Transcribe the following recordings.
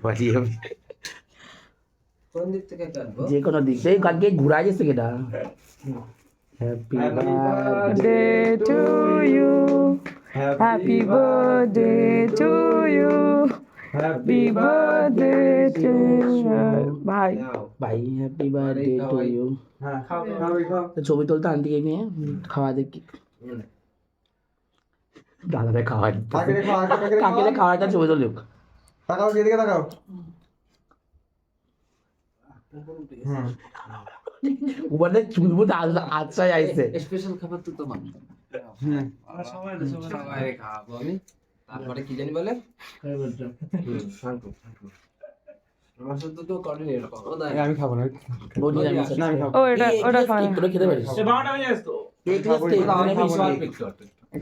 পালিয়ে যাবে। কোন দিক থেকে কাটবো? যে কোনো দিক থেকে কালকে ঘুরা গেছে কেটা। Happy birthday to you, happy birthday to you, happy birthday to ভাই ভাই, হ্যাপি বার্থডে টু ইউ। ছবি তুলতে আন্টিকে নিয়ে খাওয়া দেখি, দাদারে খাওয়া কাকে খাওয়াটা ছবি তুলুক। তাকাও, এদিকে তাকাও। ওখানে চুলবো আচ্ছা আইছে। স্পেশাল খাবার তো তোমার। সবাই খাওয়াবো আমি। তারপরে কি জানি বলে? শান্তু। আমার সাথে তো করেনি এরকম। আমি খাবো না। বলি আমি না, আমি খাবো। ও এটা ওটা খাওয়া একটু খেতে পারিস। সে 12টা বেজে আসতো। এই ক্লাস থেকে আমি খাবো না। পিকচার।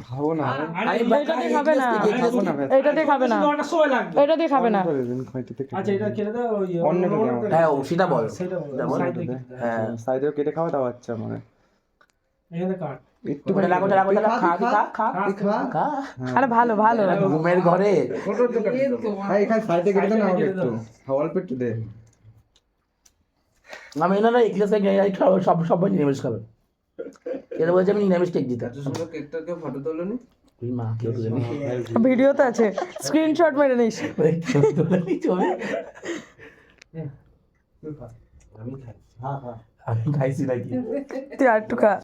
খাবো না। এইটাতে খাবে না, খাবো না ভাই। এইটাতে খাবে না, 9টার সময় লাগবে। এইটাতে খাবে না। আচ্ছা এটা খেলে দাও ওই অন্যটা দাও। হ্যাঁ ও সেটা বল। সেটা বলো। বল। সাইড থেকে। হ্যাঁ সাইডেও কেটে খাওয়া দাও। আচ্ছা মানে এখানে কাট। একটু তুমি লাগো লাগো খা খা খা খা। আরে ভালো ভালো ঘুমের ঘরে ভাই এখানে সাইডে কেটে দাও না আমাকে একটু। অল্প একটু দে। আমি না এই ক্লাস থেকে সব সবাই নিরামিষ খাবে। এটা বলছে আমি নিরামিষ কেক দিতে। এত সুন্দর কেকটাকে ফটো তোলনি? তুই মা কেউ তুলে নি ভিডিওতে আছে, স্ক্রিনশট মেরে নিস। কেউ তুলে নি ছবি। আমি খাই। হ্যাঁ হ্যাঁ। আমি খাইছি নাকি? তুই আর একটু খা।